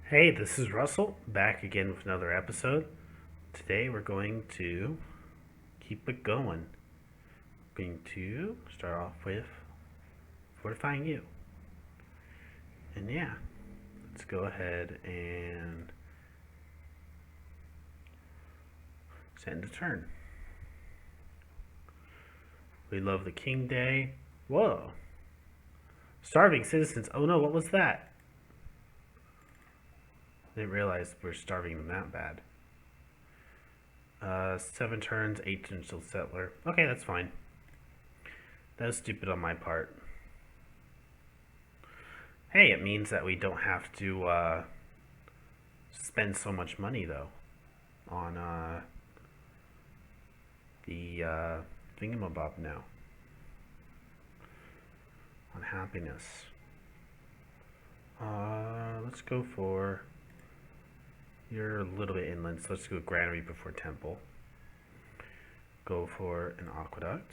Hey, this is Russell, back again with another episode. Today we're going to keep it going. Going to start off with fortifying you. And yeah, let's go ahead and send a turn. We love the King Day. Whoa. Starving citizens. Oh no, what was that? I didn't realize we're starving them that bad. 7 turns, 8 turns till settler. Okay, that's fine. That was stupid on my part. Hey, it means that we don't have to spend so much money though on the thingamabob now. On happiness. Let's go for. You're a little bit inland, so let's go granary before temple. Go for an aqueduct.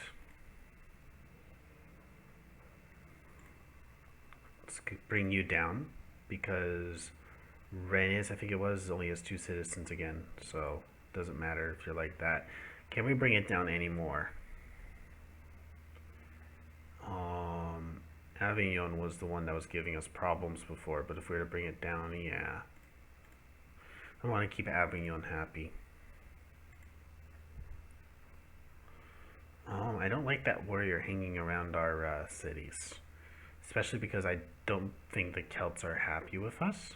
Let's bring you down because Rennes, I think it was, only has 2 citizens again, so it doesn't matter if you're like that. Can we bring it down anymore? Avignon was the one that was giving us problems before, but if we were to bring it down, yeah. I want to keep Avignon happy. I don't like that warrior hanging around our cities. Especially because I don't think the Celts are happy with us.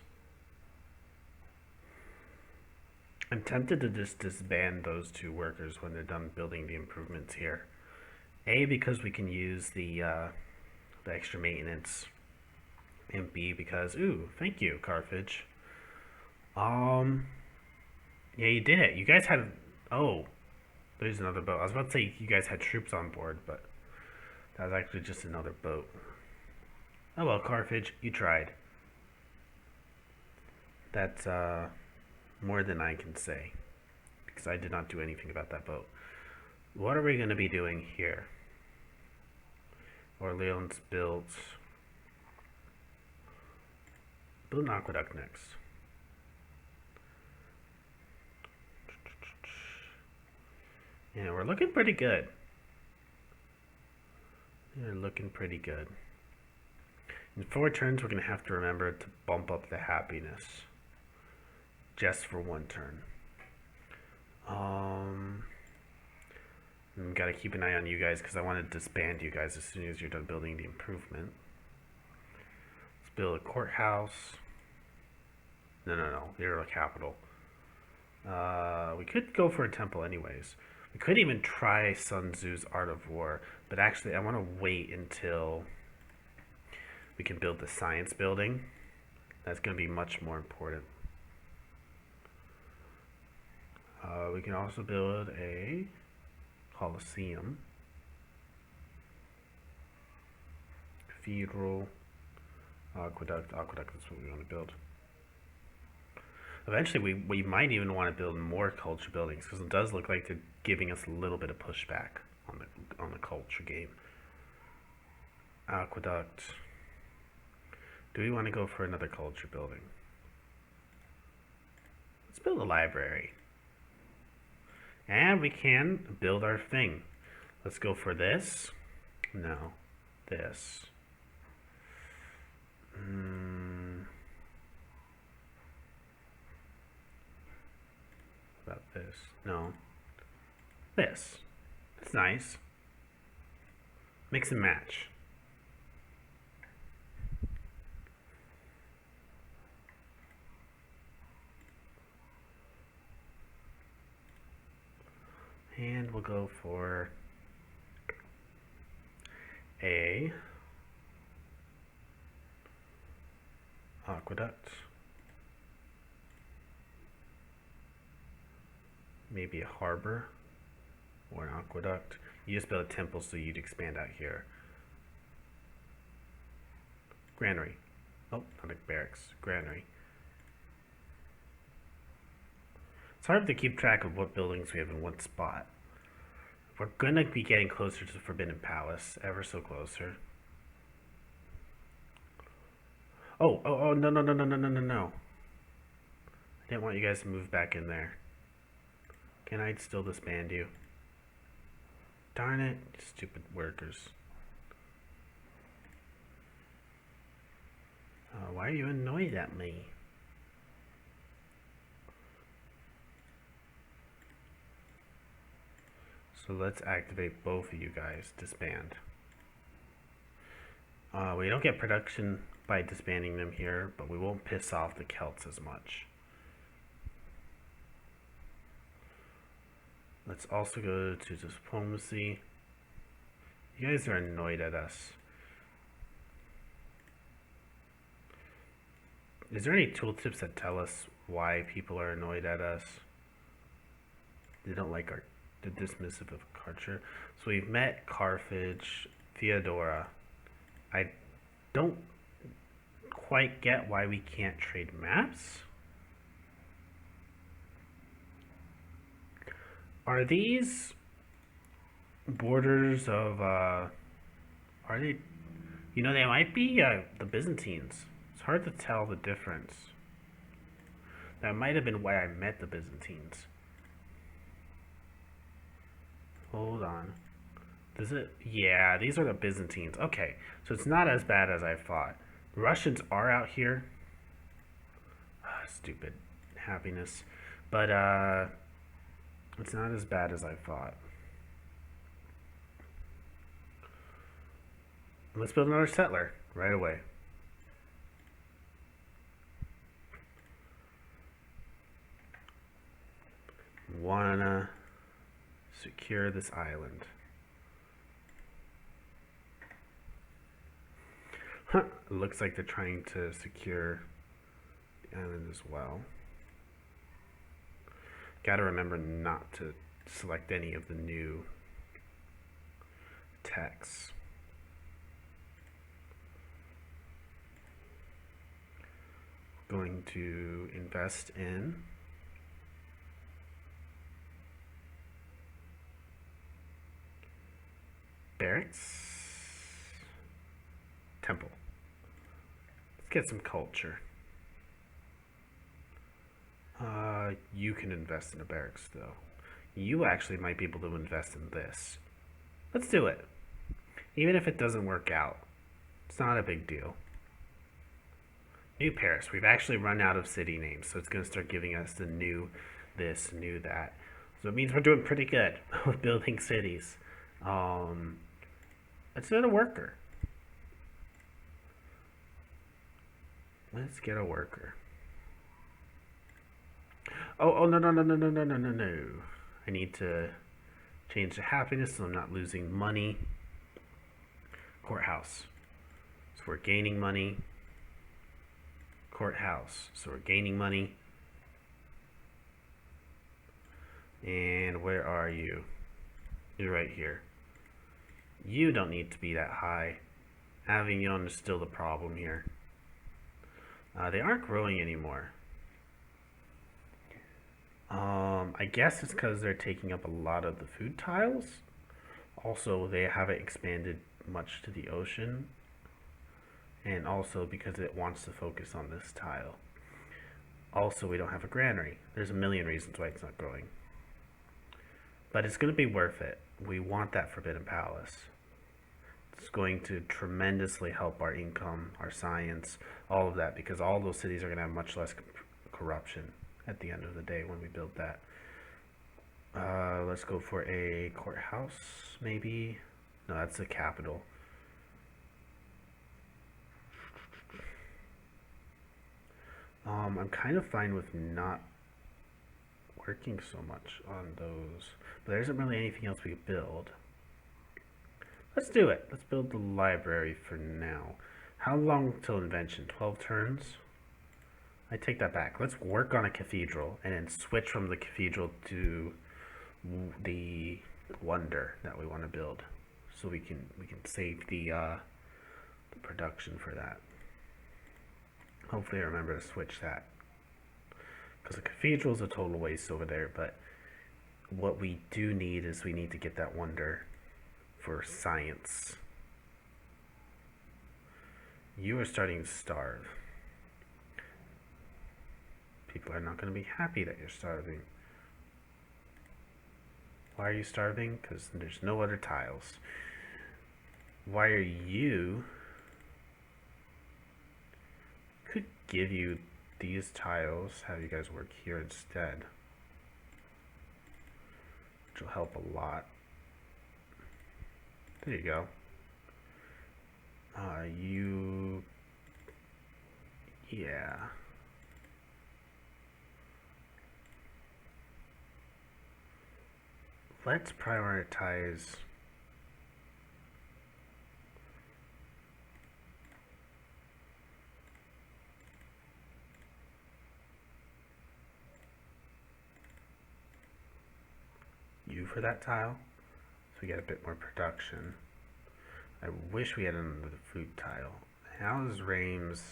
I'm tempted to just disband those 2 workers when they're done building the improvements here. A, because we can use the extra maintenance. And B, because, ooh, thank you, Carthage. Yeah, you did it. You guys had, oh, there's another boat. I was about to say you guys had troops on board, but that was actually just another boat. Oh well, Carthage, you tried. That's more than I can say, because I did not do anything about that boat. What are we going to be doing here? Orleans built an aqueduct next. Yeah, we're looking pretty good. We're looking pretty good. In 4 turns, we're going to have to remember to bump up the happiness. Just for 1 turn. We've got to keep an eye on you guys because I want to disband you guys as soon as you're done building the improvement. Let's build a courthouse. No. You're a capital. We could go for a temple anyways. We could even try Sun Tzu's Art of War, but actually I want to wait until we can build the science building. That's going to be much more important. We can also build a Colosseum, cathedral, aqueduct. Aqueduct is what we want to build. Eventually, we might even want to build more culture buildings because it does look like they're giving us a little bit of pushback on the culture game. Aqueduct. Do we want to go for another culture building? Let's build a library. And we can build our thing. Let's go for this. No. This. About this. No. This. That's nice. Mix and match. And we'll go for a aqueduct. Maybe a harbor or an aqueduct. You just build a temple so you'd expand out here. Granary. Oh, not a barracks. Granary. It's hard to keep track of what buildings we have in what spot. We're gonna be getting closer to the Forbidden Palace, ever so closer. Oh, no. I didn't want you guys to move back in there. Can I still disband you? Darn it, you stupid workers. Why are you annoyed at me? So let's activate both of you guys. Disband. We don't get production by disbanding them here, but we won't piss off the Celts as much. Let's also go to diplomacy. You guys are annoyed at us. Is there any tooltips that tell us why people are annoyed at us? They don't like the dismissive of culture. So we've met Carthage, Theodora. I don't quite get why we can't trade maps. Are these borders of, are they, you know, they might be the Byzantines. It's hard to tell the difference. That might have been why I met the Byzantines. Hold on. Does it? Yeah, these are the Byzantines. Okay, so it's not as bad as I thought. Russians are out here. Stupid happiness. But, it's not as bad as I thought. Let's build another settler right away. Wanna secure this island. Huh, it looks like they're trying to secure the island as well. Gotta remember not to select any of the new texts. Going to invest in barracks, temple. Let's get some culture. You can invest in a barracks though. You actually might be able to invest in this. Let's do it. Even if it doesn't work out, it's not a big deal. New Paris. We've actually run out of city names, so it's going to start giving us the new this, new that. So it means we're doing pretty good with building cities. Let's get a worker. Let's get a worker. Oh, no. I need to change the happiness so I'm not losing money. Courthouse. So we're gaining money. Courthouse. So we're gaining money. And where are you? You're right here. You don't need to be that high. Avignon is still the problem here. They aren't growing anymore. I guess it's because they're taking up a lot of the food tiles. Also, they haven't expanded much to the ocean. And also because it wants to focus on this tile. Also, we don't have a granary. There's a million reasons why it's not growing. But it's going to be worth it. We want that Forbidden Palace. It's going to tremendously help our income, our science, all of that, because all those cities are going to have much less corruption at the end of the day when we build that. Let's go for a courthouse, maybe. No, that's the capital. I'm kind of fine with not working so much on those, but there isn't really anything else we could build. Let's do it. Let's build the library for now. How long till invention? 12 turns? I take that back. Let's work on a cathedral and then switch from the cathedral to the wonder that we want to build, so we can save the production for that. Hopefully I remember to switch that, because the cathedral is a total waste over there, but what we do need is we need to get that wonder for science. You are starting to starve. People are not going to be happy that you're starving. Why are you starving? Because there's no other tiles. Why are you... Could give you these tiles, have you guys work here instead, which will help a lot. There you go. Yeah. Let's prioritize you for that tile, so we get a bit more production. I wish we had another food tile. How's Rames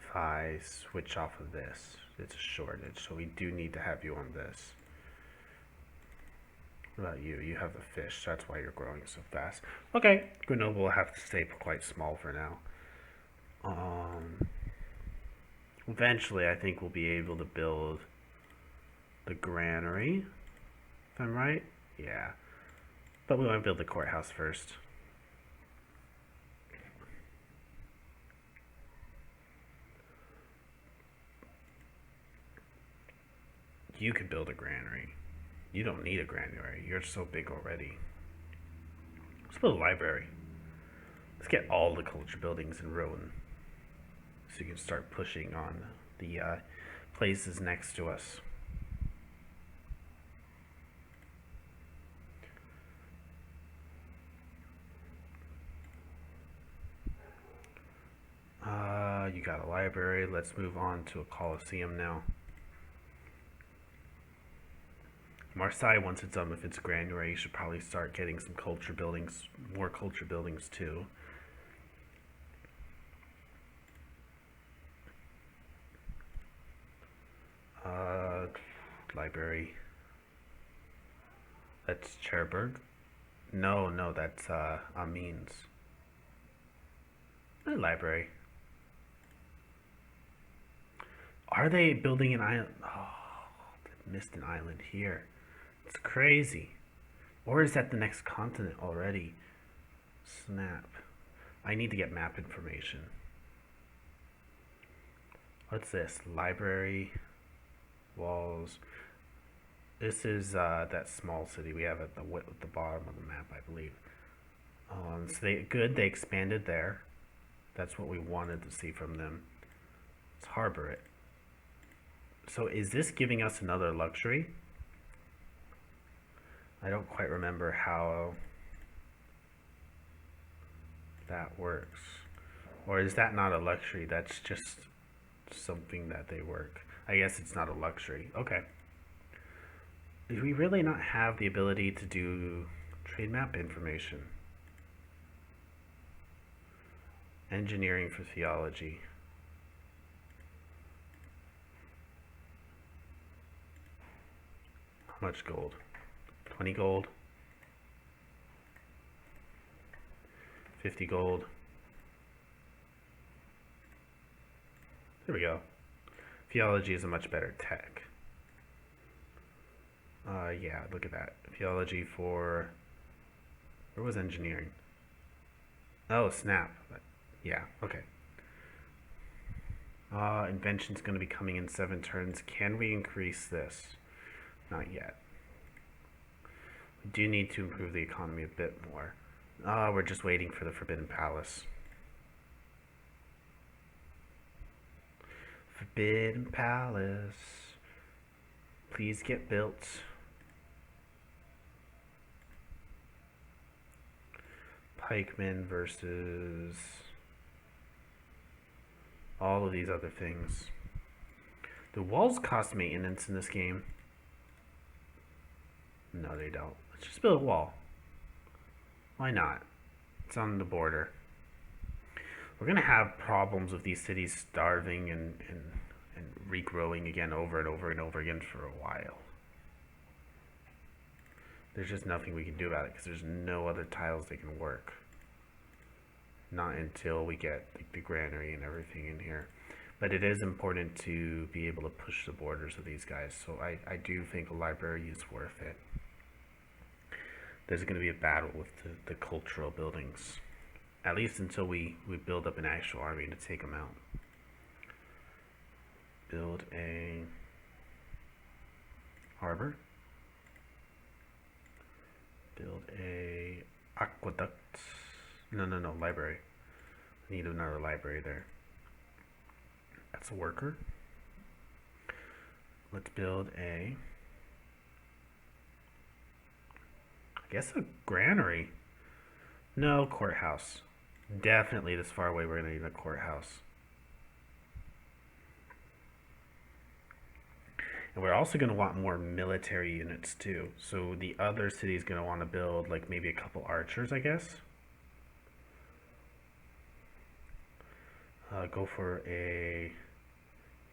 if I switch off of this? It's a shortage, so we do need to have you on this. What about you? You have the fish, that's why you're growing so fast. Okay, Grenoble will have to stay quite small for now. Eventually, I think we'll be able to build the granary, if I'm right. Yeah, but we want to build the courthouse first. You could build a granary. You don't need a granary. You're so big already. Let's build a library. Let's get all the culture buildings in Rowan, so you can start pushing on the places next to us. You got a library. Let's move on to a Colosseum now. Marseille, once it's done with its granary, should probably start getting some culture buildings, more culture buildings too. Library. That's Cherbourg. No, that's Amiens. Library. Are they building an island? Oh, they missed an island here. It's crazy. Or is that the next continent already? Snap. I need to get map information. What's this? Library. Walls. This is that small city we have at the bottom of the map, I believe. So they expanded there. That's what we wanted to see from them. Let's harbor it. So is this giving us another luxury? I don't quite remember how that works. Or is that not a luxury? That's just something that they work. I guess it's not a luxury. Okay. Do we really not have the ability to do trade map information? Engineering for theology. How much gold? 20 gold. 50 gold. There we go. Theology is a much better tech. Yeah, look at that. Theology for... Where was engineering? Oh, snap. Yeah, okay. Invention's going to be coming in 7 turns. Can we increase this? Not yet. We do need to improve the economy a bit more. We're just waiting for the Forbidden Palace. Forbidden Palace. Please get built. Pikemen versus all of these other things. The walls cost maintenance in this game. No, they don't. Let's just build a wall. Why not? It's on the border. We're going to have problems with these cities starving and regrowing again over and over and over again for a while. There's just nothing we can do about it because there's no other tiles that can work. Not until we get the granary and everything in here. But it is important to be able to push the borders of these guys. So I do think a library is worth it. There's going to be a battle with the cultural buildings. At least until we build up an actual army to take them out. Build a harbor. Build a aqueduct. No, library. I need another library there. That's a worker. Let's build I guess a granary. No, courthouse. Definitely this far away we're going to need a courthouse. And we're also going to want more military units too. So the other city is going to want to build like maybe a couple archers, I guess. Go for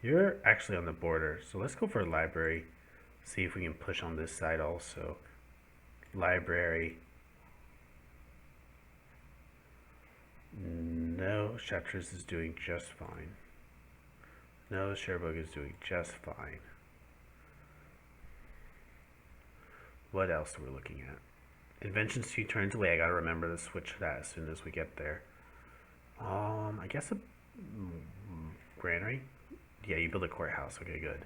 you're actually on the border, so let's go for a library. See if we can push on this side also. Library. No, Chartreuse is doing just fine. No, Cherbourg is doing just fine. What else are we looking at? Inventions 2 turns away. I gotta remember to switch that as soon as we get there. I guess a granary. Yeah, you build a courthouse. Okay, good.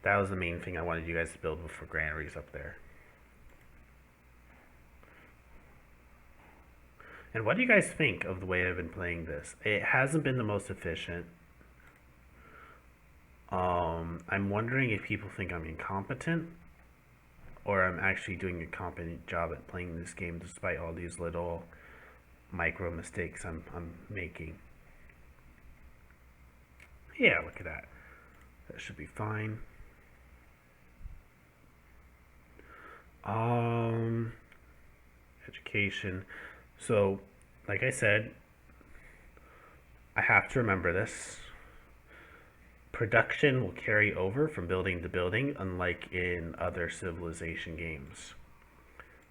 That was the main thing I wanted you guys to build for granaries up there. And what do you guys think of the way I've been playing this? It hasn't been the most efficient. I'm wondering if people think I'm incompetent or I'm actually doing a competent job at playing this game despite all these little micro mistakes I'm making. Yeah, look at that. That should be fine. Education. So, like I said, I have to remember this. Production will carry over from building to building, unlike in other civilization games.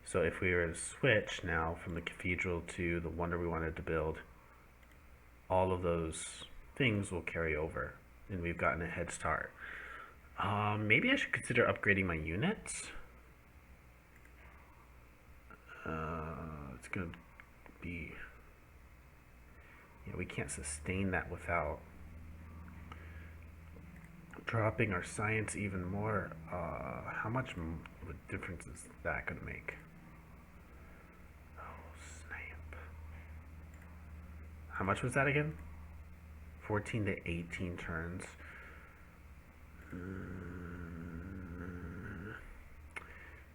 So if we were to switch now from the cathedral to the wonder we wanted to build, all of those things will carry over, and we've gotten a head start. Maybe I should consider upgrading my units. It's gonna be, we can't sustain that without dropping our science even more. How much of a difference is that gonna make? Oh snap! How much was that again? 14 to 18 turns.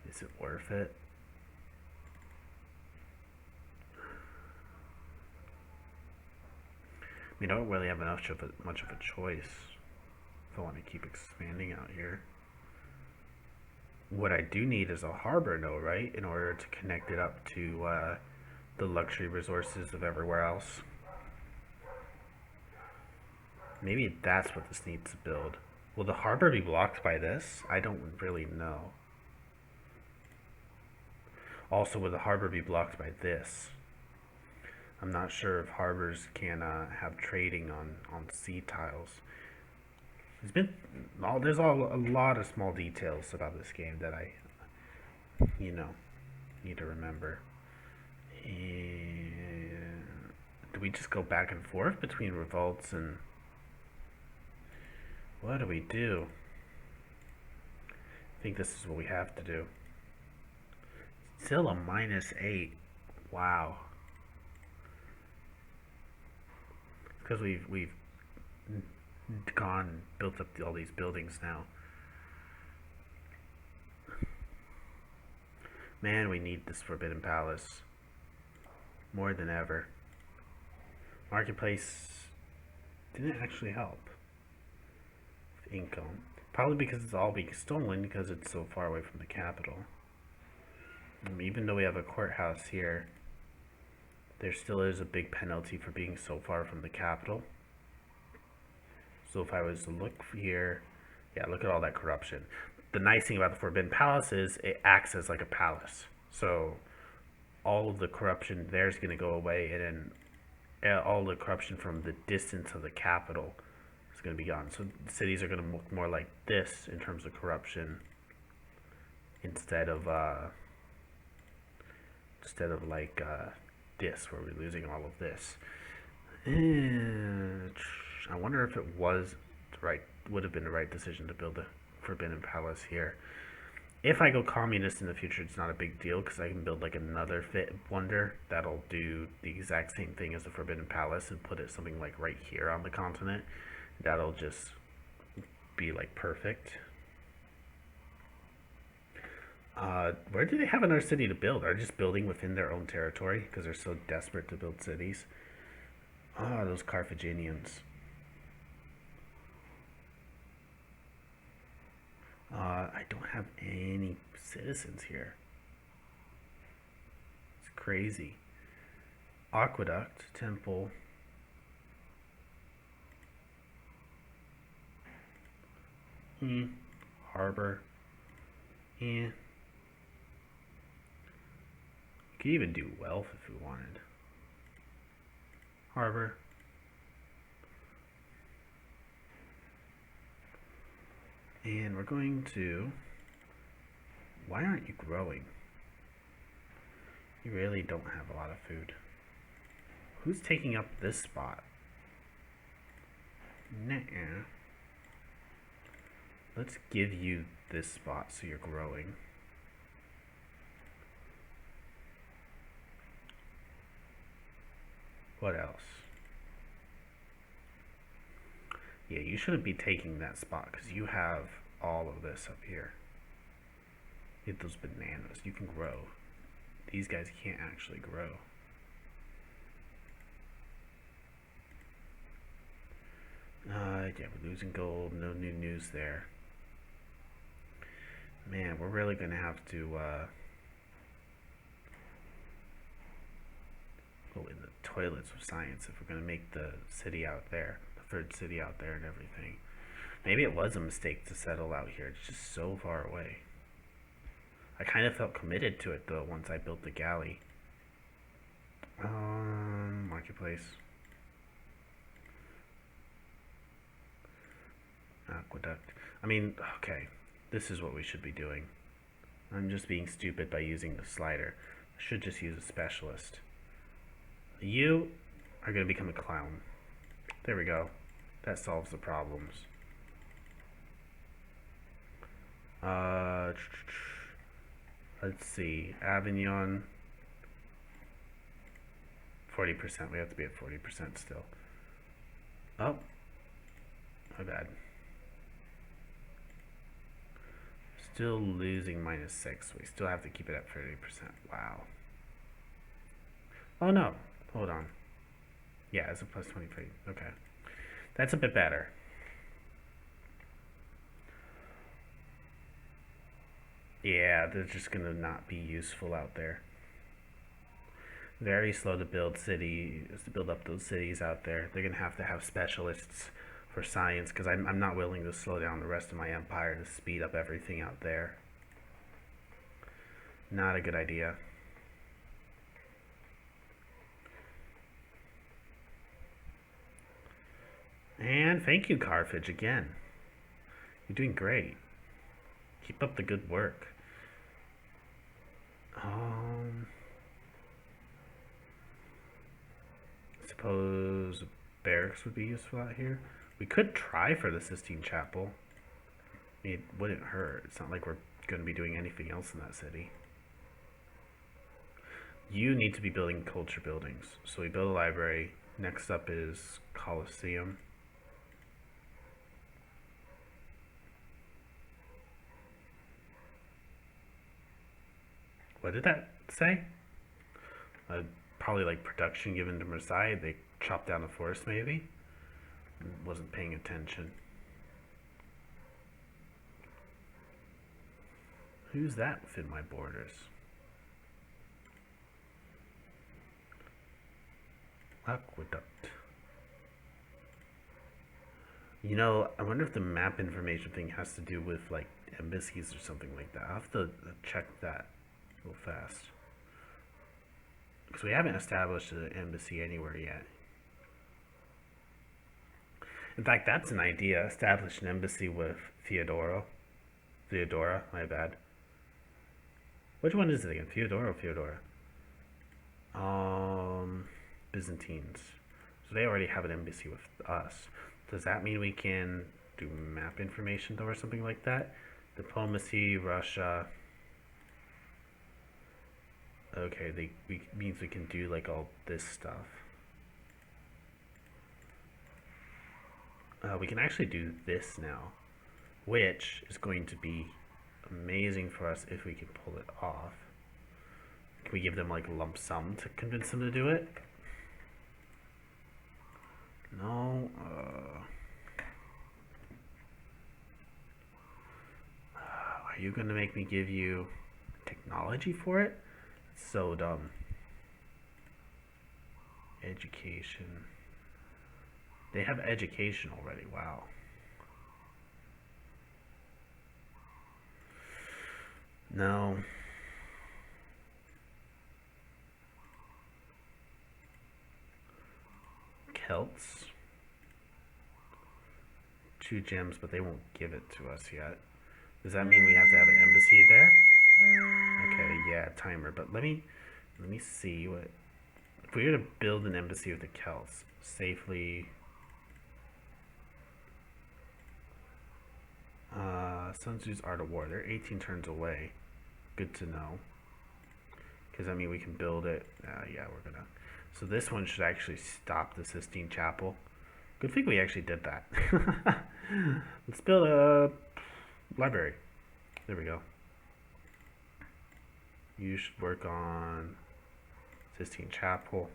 Is it worth it? We don't really have much of a choice if I want to keep expanding out here. What I do need is a harbor though, right? In order to connect it up to the luxury resources of everywhere else. Maybe that's what this needs to build. Will the harbor be blocked by this? I don't really know. Also, will the harbor be blocked by this? I'm not sure if harbors can have trading on sea tiles. There's a lot of small details about this game that I, need to remember. And do we just go back and forth between revolts and what do we do? I think this is what we have to do. Still a -8. Wow. Because we've built up all these buildings now. Man, we need this Forbidden Palace more than ever. Marketplace didn't actually help with income. Probably because it's all being stolen because it's so far away from the capital. Even though we have a courthouse here, there still is a big penalty for being so far from the capital. So if I was to look here, yeah, look at all that corruption. The nice thing about the Forbidden Palace is it acts as like a palace. So all of the corruption there is going to go away, and then all the corruption from the distance of the capital is going to be gone. So cities are going to look more like this in terms of corruption instead of like this, where we're losing all of this. I wonder if it would have been the right decision to build a Forbidden Palace here. If I go communist in the future, it's not a big deal because I can build like another fit wonder that'll do the exact same thing as the Forbidden Palace and put it something like right here on the continent. That'll just be like perfect. Where do they have another city to build? Are they just building within their own territory because they're so desperate to build cities? Ah, those Carthaginians. I don't have any citizens here. It's crazy. Aqueduct, temple. Harbor. Yeah. Could even do wealth if we wanted. Harbor. And we're going to... Why aren't you growing? You really don't have a lot of food. Who's taking up this spot? Nuh-uh. Let's give you this spot so you're growing. What else? Yeah, you shouldn't be taking that spot because you have all of this up here. Get those bananas. You can grow. These guys can't actually grow. Yeah, we're losing gold. No new news there. Man, we're really going to have to go in the toilets of science if we're going to make the city out there. Third city out there and everything. Maybe it was a mistake to settle out here. It's just so far away. I kind of felt committed to it though once I built the galley. Marketplace. Aqueduct. I mean, okay. This is what we should be doing. I'm just being stupid by using the slider. I should just use a specialist. You are going to become a clown. There we go. That solves the problems. Let's see. Avignon. 40%. We have to be at 40% still. Oh. My bad. Still losing -6. We still have to keep it at 30%. Wow. Oh no. Hold on. Yeah, it's a plus 23. Okay. That's a bit better. Yeah, they're just gonna not be useful out there. Very slow to build cities, to build up those cities out there. They're gonna have to have specialists for science because I'm not willing to slow down the rest of my empire to speed up everything out there. Not a good idea. And thank you, Carthage, again. You're doing great. Keep up the good work. I suppose barracks would be useful out here. We could try for the Sistine Chapel. It wouldn't hurt. It's not like we're going to be doing anything else in that city. You need to be building culture buildings. So we build a library. Next up is Colosseum. What did that say? Probably like production given to Marseille. They chopped down a forest maybe. Wasn't paying attention. Who's that within my borders? Aqueduct. You know, I wonder if the map information thing has to do with like embassies or something like that. I'll have to check that real fast. Because we haven't established an embassy anywhere yet. In fact, that's an idea. Establish an embassy with Theodora, my bad. Which one is it again? Theodora or Theodora? Byzantines. So they already have an embassy with us. Does that mean we can do map information though or something like that? Diplomacy, Russia. Okay, means we can do like all this stuff. We can actually do this now, which is going to be amazing for us if we can pull it off. Can we give them like a lump sum to convince them to do it? No. Are you going to make me give you technology for it? It's so dumb. Education. They have education already. Wow. No. Celts. 2 gems, but they won't give it to us yet. Does that mean we have to have an embassy there? Okay, yeah, timer. But let me see what if we were to build an embassy with the Celts safely. Sun Tzu's Art of War. They're 18 turns away. Good to know. Because I mean, we can build it. Yeah, we're gonna. So this one should actually stop the Sistine Chapel. Good thing we actually did that. Let's build a library. There we go. You should work on Sistine Chapel.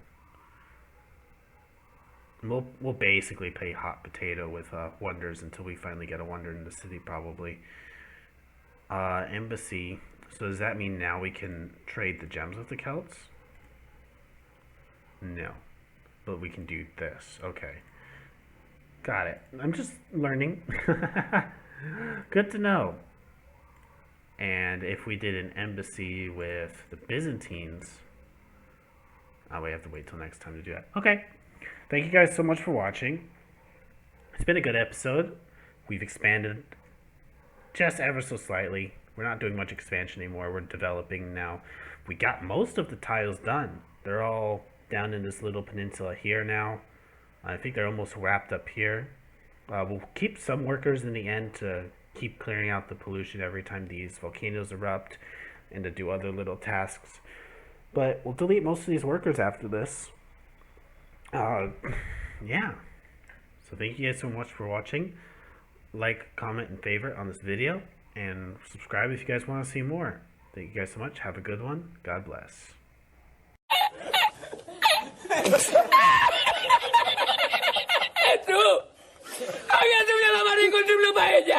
We'll basically play hot potato with wonders until we finally get a wonder in the city, probably. Embassy. So does that mean now we can trade the gems with the Celts? No. But we can do this. Okay. Got it. I'm just learning. Good to know. And if we did an embassy with the Byzantines, we have to wait till next time to do that. Okay. Thank you guys so much for watching. It's been a good episode. We've expanded just ever so slightly. We're not doing much expansion anymore. We're developing now. We got most of the tiles done. They're all down in this little peninsula here now. I think they're almost wrapped up here. We'll keep some workers in the end to keep clearing out the pollution every time these volcanoes erupt and to do other little tasks. But we'll delete most of these workers after this. Yeah. So thank you guys so much for watching. Like, comment, and favorite on this video. And subscribe if you guys want to see more. Thank you guys so much. Have a good one. God bless. Tú, había subido la marico, un triple para ella.